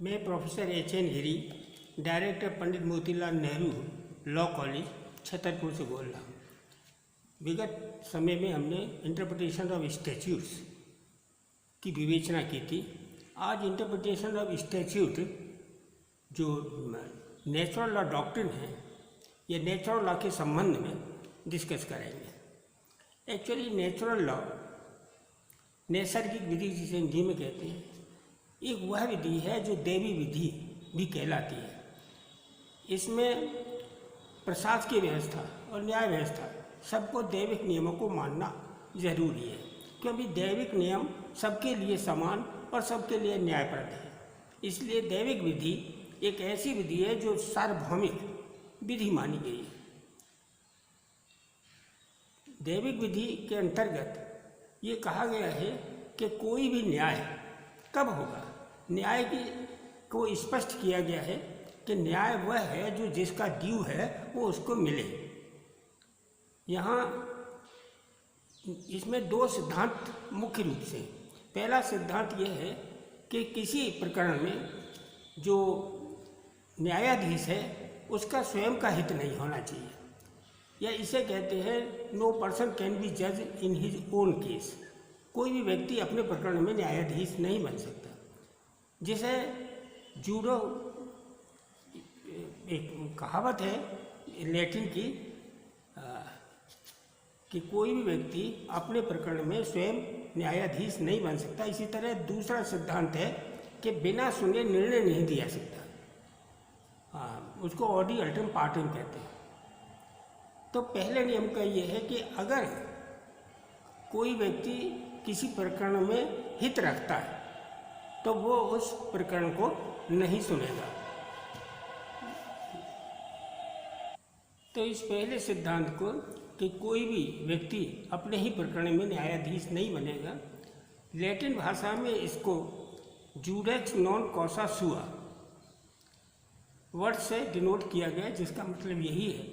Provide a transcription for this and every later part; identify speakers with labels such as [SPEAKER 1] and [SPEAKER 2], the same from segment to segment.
[SPEAKER 1] मैं professor H.N.. गिरी, director पंडित Motilal Nehru law college Chhatarpur से बोल रहा हूँ। विगत समय में हमने इंटरप्रिटेशन ऑफ स्टैट्यूट्स की विवेचना की थी। आज इंटरप्रिटेशन ऑफ स्टैट्यूट जो नेचुरल लॉ डॉक्ट्रिन है या नेचुरल लॉ के संबंध में डिस्कस करेंगे। एक्चुअली नेचुरल लॉ, नैसर्गिक विधि जिसे हिंदी में कहते हैं, एक वह विधि है जो दैवी विधि भी कहलाती है। इसमें प्रशासकीय व्यवस्था और न्याय व्यवस्था सबको दैविक नियमों को मानना जरूरी है, क्योंकि दैविक नियम सबके लिए समान और सबके लिए न्यायप्रद है। इसलिए दैविक विधि एक ऐसी विधि है जो सार्वभौमिक विधि मानी गई है। दैविक विधि के अंतर्गत ये कहा गया है कि कोई भी न्याय कब होगा। न्याय को स्पष्ट किया गया है कि न्याय वह है जो जिसका ड्यू है वो उसको मिले। यहाँ इसमें दो सिद्धांत मुख्य रूप से। पहला सिद्धांत यह है कि किसी प्रकरण में जो न्यायाधीश है उसका स्वयं का हित नहीं होना चाहिए, या इसे कहते हैं नो पर्सन कैन बी जज इन हिज ओन केस। कोई भी व्यक्ति अपने प्रकरण में न्यायाधीश नहीं बन सकता। जिसे जूडो, एक कहावत है लैटिन की, कि कोई भी व्यक्ति अपने प्रकरण में स्वयं न्यायाधीश नहीं बन सकता। इसी तरह दूसरा सिद्धांत है कि बिना सुने निर्णय नहीं दिया सकता। उसको ऑडी अल्टरम पार्टम कहते हैं। तो पहले नियम का ये है कि अगर कोई व्यक्ति किसी प्रकरण में हित रखता है तो वो उस प्रकरण को नहीं सुनेगा। तो इस पहले सिद्धांत को कि कोई भी व्यक्ति अपने ही प्रकरण में न्यायाधीश नहीं बनेगा, लैटिन भाषा में इसको जूडेक्स नॉन कॉसा सुआ वर्ड से डिनोट किया गया, जिसका मतलब यही है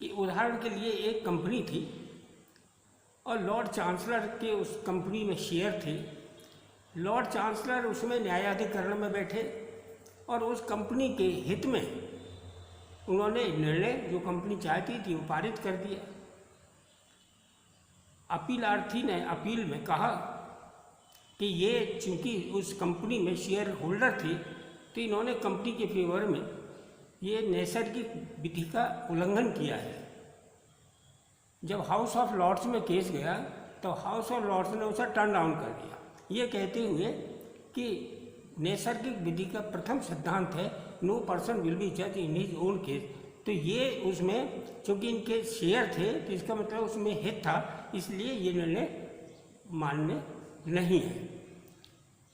[SPEAKER 1] कि उदाहरण के लिए एक कंपनी थी और लॉर्ड चांसलर के उस कंपनी में शेयर थे। लॉर्ड चांसलर उसमें न्यायाधिकरण में बैठे और उस कंपनी के हित में उन्होंने निर्णय जो कंपनी चाहती थी वो पारित कर दिया। अपीलार्थी ने अपील में कहा कि ये चूंकि उस कंपनी में शेयर होल्डर थे तो इन्होंने कंपनी के फेवर में ये नैसर्गिक विधि का उल्लंघन किया है। जब हाउस ऑफ लॉर्ड्स में केस गया तो हाउस ऑफ लॉर्ड्स ने उसे टर्न डाउन कर दिया, ये कहते हुए कि नैसर्गिक विधि का प्रथम सिद्धांत है नो पर्सन विल बी जज इन हिज ओन केस। तो ये उसमें चूँकि इनके शेयर थे तो इसका मतलब उसमें हित था, इसलिए ये निर्णय मान्य नहीं है।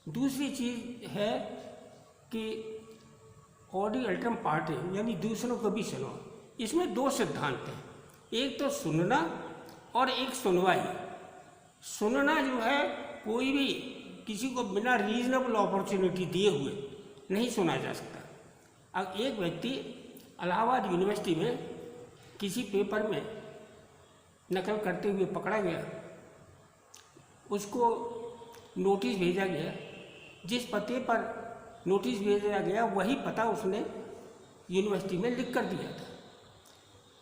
[SPEAKER 1] दूसरी चीज़ है कि ऑडी अल्टरम पार्टम, यानी दूसरों को भी सुनो। इसमें दो सिद्धांत हैं, एक तो सुनना और एक सुनवाई। सुनना जो है कोई भी किसी को बिना रीजनेबल अपॉर्चुनिटी दिए हुए नहीं सुना जा सकता। अब एक व्यक्ति इलाहाबाद यूनिवर्सिटी में किसी पेपर में नकल करते हुए पकड़ा गया, उसको नोटिस भेजा गया। जिस पते पर नोटिस भेजा गया वही पता उसने यूनिवर्सिटी में लिख कर दिया था,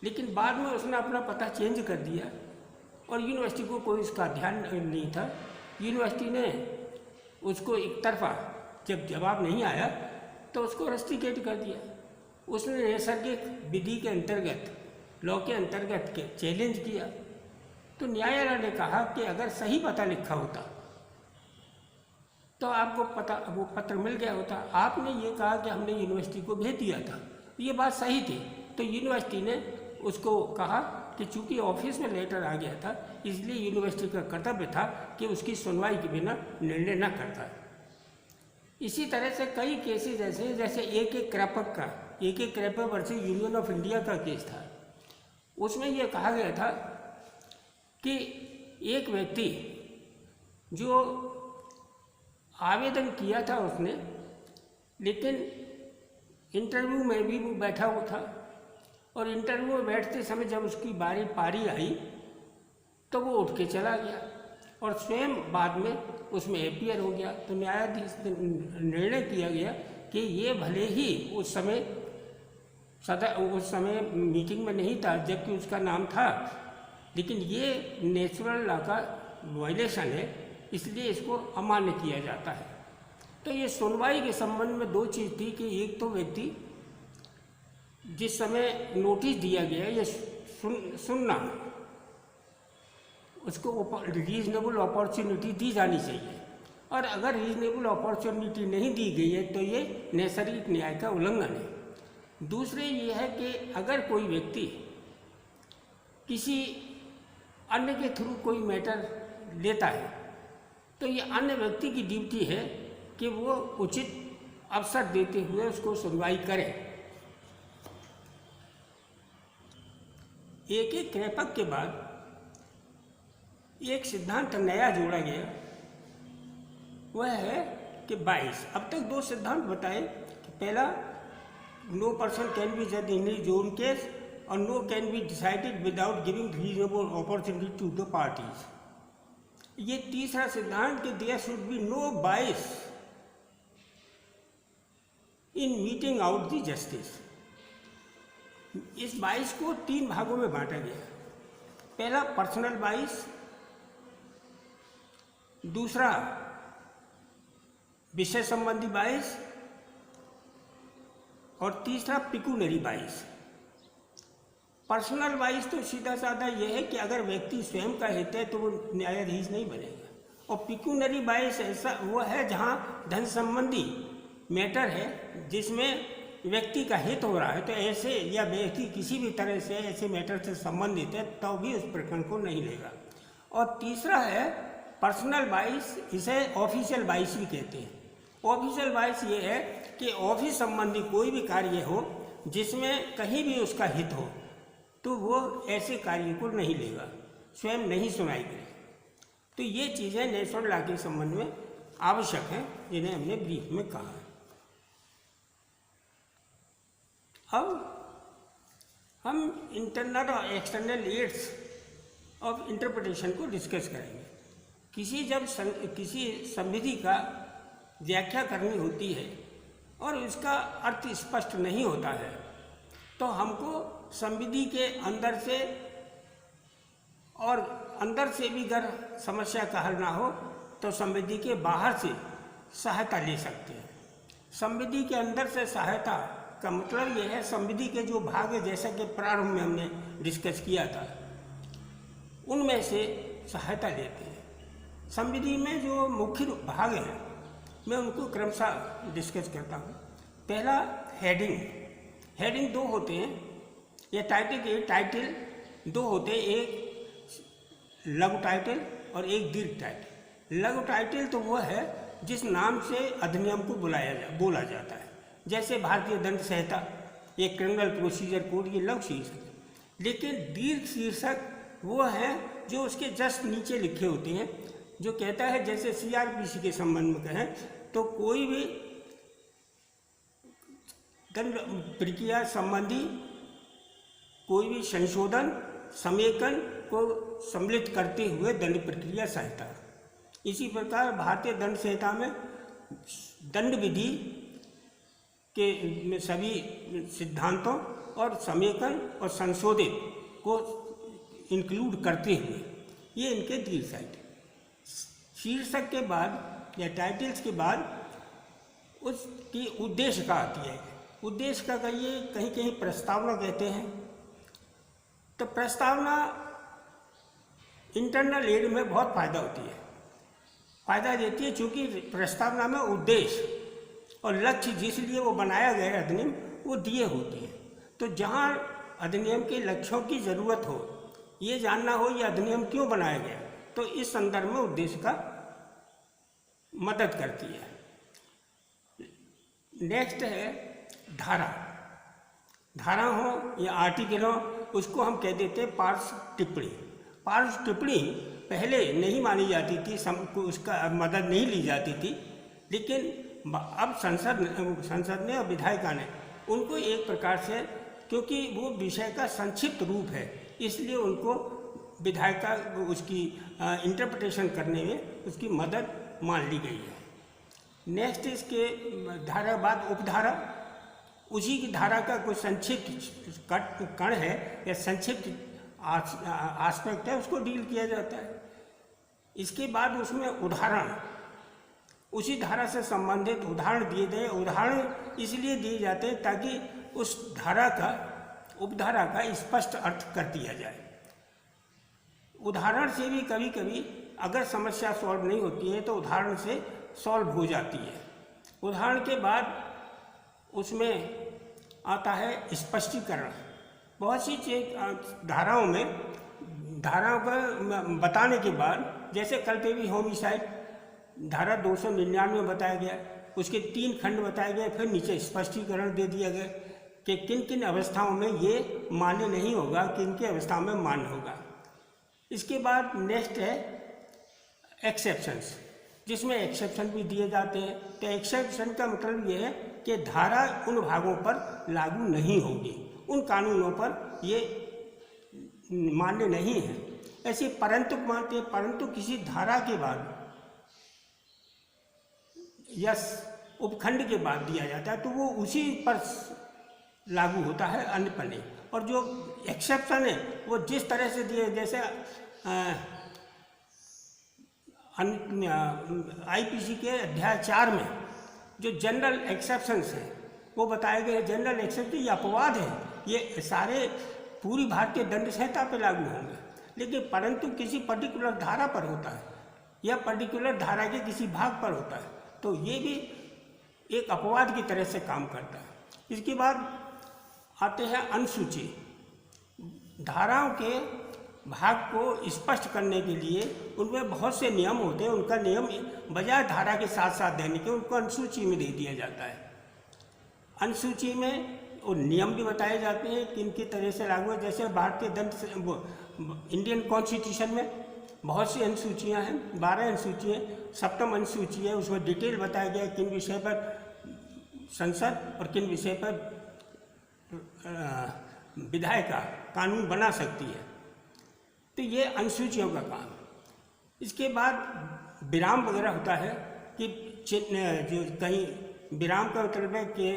[SPEAKER 1] लेकिन बाद में उसने अपना पता चेंज कर दिया और यूनिवर्सिटी को कोई इसका ध्यान नहीं था। यूनिवर्सिटी ने उसको एक तरफा जब जवाब नहीं आया तो उसको रस्टिकेट कर दिया। उसने नैसर्गिक विधि के अंतर्गत, लॉ के अंतर्गत के चैलेंज किया। तो न्यायालय ने कहा कि अगर सही पता लिखा होता तो आपको वो पत्र मिल गया होता। आपने ये कहा कि हमने यूनिवर्सिटी को भेज दिया था, ये बात सही थी। तो यूनिवर्सिटी ने उसको कहा कि चूंकि ऑफिस में लेटर आ गया था इसलिए यूनिवर्सिटी का कर्तव्य था कि उसकी सुनवाई के बिना निर्णय न करता। इसी तरह से कई केसेस जैसे ए.के. क्रैपक का, A K. Kraipak versus union of India का केस था। उसमें यह कहा गया था कि एक व्यक्ति जो आवेदन किया था उसने, लेकिन इंटरव्यू में भी वो बैठा हुआ था और इंटरव्यू में बैठते समय जब उसकी पारी आई तो वो उठ के चला गया। और स्वयं बाद में उसमें अपियर हो गया। तो न्यायाधीश ने निर्णय किया गया कि ये भले ही उस समय मीटिंग में नहीं था जबकि उसका नाम था, लेकिन ये नेचुरल लॉ का वायलेशन है, इसलिए इसको अमान्य किया जाता है। तो ये सुनवाई के संबंध में दो चीज़ थी कि एक तो व्यक्ति जिस समय नोटिस दिया गया ये सुनना, उसको रीजनेबल अपॉर्चुनिटी दी जानी चाहिए, और अगर रीजनेबल अपॉर्चुनिटी नहीं दी गई है तो ये नैसर्गिक न्याय का उल्लंघन है। दूसरे ये है कि अगर कोई व्यक्ति किसी अन्य के थ्रू कोई मैटर लेता है तो ये अन्य व्यक्ति की ड्यूटी है कि वो उचित अवसर देते हुए उसको सुनवाई करे। एक क्रैपक के बाद एक सिद्धांत नया जोड़ा गया, वह है कि 22। अब तक दो सिद्धांत बताए कि पहला, नो पर्सन कैन बी जज इन हिज ओन केस, और no can be decided without giving reasonable opportunity to the parties. ये तीसरा सिद्धांत कि there should be no bias in meeting out the justice. इस बाइस को 3 भागों में बांटा गया। पहला पर्सनल बाइस, दूसरा विषय संबंधी बाइस, और तीसरा पिक्यूनरी बाइस। पर्सनल बाइस तो सीधा साधा यह है कि अगर व्यक्ति स्वयं का हित है तो वो न्यायाधीश नहीं बनेगा, और पिक्यूनरी बाइस ऐसा वो है जहाँ धन संबंधी मैटर है जिसमें व्यक्ति का हित हो रहा है, तो ऐसे या व्यक्ति किसी भी तरह से ऐसे मैटर से संबंधित है तो भी उस प्रकरण को नहीं लेगा। और तीसरा है पर्सनल बाइस, इसे ऑफिशियल बाइस भी कहते हैं। ऑफिशियल बाइस ये है कि ऑफिस संबंधी कोई भी कार्य हो जिसमें कहीं भी उसका हित हो तो वो ऐसे कार्य को नहीं लेगा, स्वयं नहीं सुनाई करेगा। तो ये चीज़ें नेचुरल लॉ के संबंध में आवश्यक हैं, जिन्हें हमने ब्रीफ में कहा है। अब हम इंटरनल और एक्सटर्नल एड्स ऑफ इंटरप्रिटेशन को डिस्कस करेंगे। किसी संविधि का व्याख्या करनी होती है और उसका अर्थ स्पष्ट नहीं होता है तो हमको संविधि के अंदर से और अंदर से भी अगर समस्या का हल ना हो तो संविधि के बाहर से सहायता ले सकते हैं। संविधि के अंदर से सहायता का मतलब यह है संविधि के जो भाग है, जैसा कि प्रारंभ में हमने डिस्कस किया था, उनमें से सहायता लेते हैं। संविधि में जो मुख्य भाग हैं मैं उनको क्रमशः डिस्कस करता हूँ। पहला हेडिंग 2 होते हैं, या टाइटल 2 होते हैं, एक लघु टाइटल और एक दीर्घ टाइटल। लघु टाइटल तो वो है जिस नाम से अधिनियम को बोला जाता है, जैसे भारतीय दंड संहिता, ये क्रिमिनल प्रोसीजर कोड, ये लघु शीर्षक है। लेकिन दीर्घ शीर्षक वो है जो उसके जस्ट नीचे लिखे होते हैं, जो कहता है, जैसे CRPC के संबंध में कहें तो कोई भी दंड प्रक्रिया संबंधी कोई भी संशोधन समेकन को सम्मिलित करते हुए दंड प्रक्रिया संहिता। इसी प्रकार भारतीय दंड संहिता में दंड विधि के सभी सिद्धांतों और समेकन और संशोधित को इंक्लूड करते हुए ये इनके दीर्घ टाइटल। शीर्षक के बाद या टाइटल्स के बाद उसकी उद्देश्य का आती है। उद्देश्य का कहिए, कहीं कहीं प्रस्तावना कहते हैं। तो प्रस्तावना इंटरनल एड में बहुत फ़ायदा देती है क्योंकि प्रस्तावना में उद्देश्य और लक्ष्य जिस लिए वो बनाया गया है अधिनियम वो दिए होते हैं। तो जहाँ अधिनियम के लक्ष्यों की ज़रूरत हो, ये जानना हो ये अधिनियम क्यों बनाया गया, तो इस संदर्भ में उद्देश्य का मदद करती है। नेक्स्ट है धारा हो या आर्टिकल हो, उसको हम कह देते हैं पार्श्व टिप्पणी। पार्श्व टिप्पणी पहले नहीं मानी जाती थी, उसका मदद नहीं ली जाती थी, लेकिन अब संसद ने और विधायिका ने उनको एक प्रकार से, क्योंकि वो विषय का संक्षिप्त रूप है इसलिए उनको विधायक का उसकी इंटरप्रिटेशन करने में उसकी मदद मान ली गई है। नेक्स्ट इसके धारा बाद उपधारा, उसी की धारा का कुछ संक्षिप्त कण है या संक्षिप्त आस्पेक्ट है, उसको डील किया जाता है। इसके बाद उसमें उदाहरण, उसी धारा से संबंधित उदाहरण दिए गए। उदाहरण इसलिए दिए जाते हैं ताकि उस धारा का, उपधारा का स्पष्ट अर्थ कर दिया जाए। उदाहरण से भी कभी कभी अगर समस्या सॉल्व नहीं होती है तो उदाहरण से सॉल्व हो जाती है। उदाहरण के बाद उसमें आता है स्पष्टीकरण। बहुत सी चीज धाराओं में, धाराओं का बताने के बाद, जैसे कल्पेबी होमिसाइड धारा 299 में बताया गया, उसके 3 खंड बताए गए, फिर नीचे स्पष्टीकरण दे दिया गया कि किन किन अवस्थाओं में ये मान्य नहीं होगा, किन किन अवस्थाओं में मान्य होगा। इसके बाद नेक्स्ट है एक्सेप्शंस, जिसमें एक्सेप्शन भी दिए जाते हैं। तो एक्सेप्शन का मतलब ये है कि धारा उन भागों पर लागू नहीं होगी, उन कानूनों पर ये मान्य नहीं है। ऐसे परंतु मानते हैं, परंतु किसी धारा के बाद या उपखंड के बाद दिया जाता है तो वो उसी पर लागू होता है, अन्य पर नहीं। और जो एक्सेप्शन है वो जिस तरह से दिए, जैसे आईपीसी के अध्याय 4 में जो जनरल एक्सेप्शंस हैं वो बताए गए। जनरल एक्सेप्शन ये अपवाद है, ये सारे पूरी भारतीय दंड संहिता पे लागू होंगे, लेकिन परंतु किसी पर्टिकुलर धारा पर होता है या पर्टिकुलर धारा के किसी भाग पर होता है, तो ये भी एक अपवाद की तरह से काम करता है। इसके बाद आते हैं अनुसूची। धाराओं के भाग को स्पष्ट करने के लिए उनमें बहुत से नियम होते हैं, उनका नियम बजाय धारा के साथ साथ देने के उनको अनुसूची में दे दिया जाता है। अनुसूची में वो नियम भी बताए जाते हैं किन की तरह से लागू है। जैसे भारतीय दंड इंडियन कॉन्स्टिट्यूशन में बहुत सी अनुसूचियाँ हैं, 12 अनुसूची हैं। 7वीं अनुसूची है, उसमें डिटेल बताया गया किन विषय पर संसद और किन विषय पर विधायिका कानून बना सकती है। तो ये अनुसूचियों का काम है। इसके बाद विराम वगैरह होता है कि जो कहीं विराम का मतलब है कि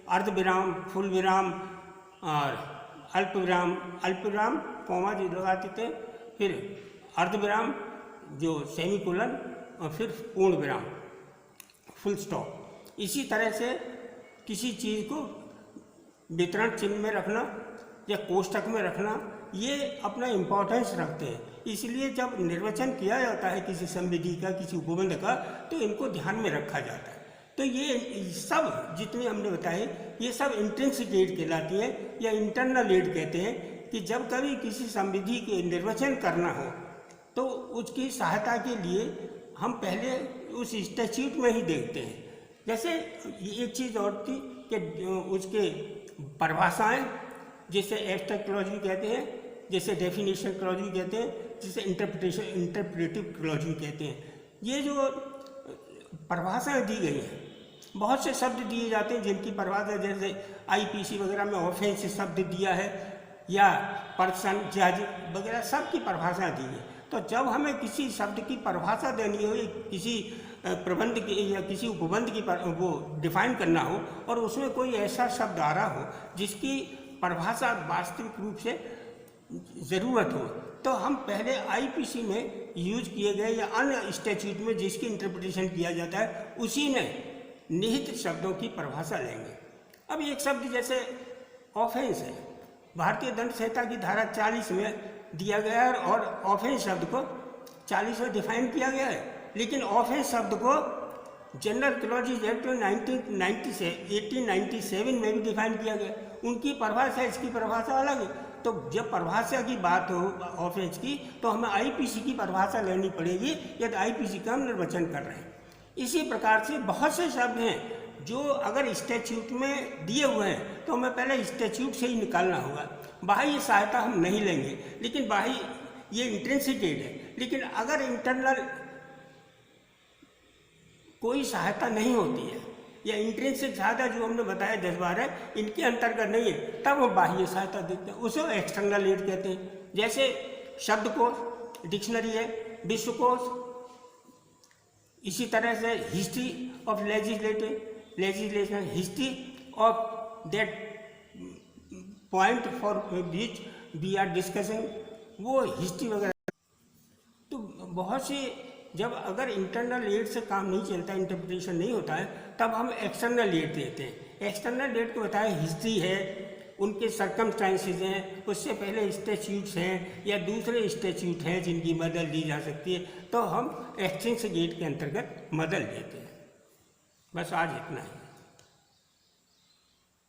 [SPEAKER 1] अर्ध विराम, फुल विराम और अल्प विराम। अल्प विराम कॉमा जो लगाते थे, फिर अर्ध विराम जो सेमीकोलन, और फिर पूर्ण विराम फुल स्टॉप। इसी तरह से किसी चीज़ को वितरण चिन्ह में रखना या कोष्ठक में रखना, ये अपना इम्पोर्टेंस रखते हैं। इसलिए जब निर्वचन किया जाता है किसी संविधि का, किसी उपबंध का, तो इनको ध्यान में रखा जाता है। तो ये सब जितने हमने बताए ये सब इंट्रिंसिक एड कहलाती है या इंटरनल एड कहते हैं कि जब कभी किसी संविधि के निर्वचन करना हो तो उसकी सहायता के लिए हम पहले उस स्टैट्यूट में ही देखते हैं। जैसे एक चीज़ और थी कि उसके परिभाषाएँ, जिसे एब्स्ट्रैक्ट क्लॉज भी कहते हैं, जैसे डेफिनेशन क्लॉज भी कहते हैं, जिसे इंटरप्रेटिव क्लॉज भी कहते हैं। ये जो परिभाषाएँ दी गई हैं, बहुत से शब्द दिए जाते हैं जिनकी परिभाषा, जैसे आईपीसी वगैरह में ऑफेंस शब्द दिया है या पर्सन, जज वगैरह सब की परिभाषा दी है। तो जब हमें किसी शब्द की परिभाषा देनी हो, किसी प्रबंध की या किसी उपबंध की वो डिफाइन करना हो और उसमें कोई ऐसा शब्द आ रहा हो जिसकी परिभाषा वास्तविक रूप से ज़रूरत हो, तो हम पहले आईपीसी में यूज किए गए या अन्य स्टैट्यूट में जिसकी इंटरप्रिटेशन किया जाता है उसी में निहित शब्दों की परिभाषा लेंगे। अब एक शब्द जैसे ऑफेंस है, भारतीय दंड संहिता की धारा 40 में दिया गया है और ऑफेंस शब्द को 40 में डिफाइन किया गया है, लेकिन ऑफेंस शब्द को जनरल क्लॉजेज एक्ट 1897 में भी डिफाइन किया गया। उनकी परिभाषा, इसकी परिभाषा अलग है। तो जब परिभाषा की बात हो ऑफेंस की, तो हमें आईपीसी की परिभाषा लेनी पड़ेगी यदि आईपीसी का हम निर्वचन कर रहे हैं। इसी प्रकार से बहुत से शब्द हैं जो अगर स्टैट्यूट में दिए हुए हैं तो हमें पहले स्टैट्यूट से ही निकालना होगा। बाह्य सहायता हम नहीं लेंगे, लेकिन बाह्य ये इंट्रिंसिक एड है। लेकिन अगर इंटरनल कोई सहायता नहीं होती है या इंट्रिंसिक सहायता जो हमने बताया 10 बार है, इनके अंतर्गत नहीं है, तब हम बाह्य सहायता देते हैं, उसे एक्सटर्नल एड कहते हैं। जैसे शब्दकोश, डिक्शनरी है, विश्वकोश। इसी तरह से history of legislation, history of that point for which we are discussing, वो हिस्ट्री वगैरह। तो बहुत सी, जब अगर इंटरनल एड से काम नहीं चलता, इंटरप्रिटेशन नहीं होता है, तब हम एक्सटर्नल एड देते हैं। एक्सटर्नल एड को बताया हिस्ट्री है, उनके सर्कमस्टांसेस हैं, उससे पहले स्टैट्यूट्स हैं या दूसरे स्टैट्यूट हैं जिनकी मदद ली जा सकती है, तो हम एक्सटेंसिव एड के अंतर्गत मदद देते हैं। बस आज इतना ही।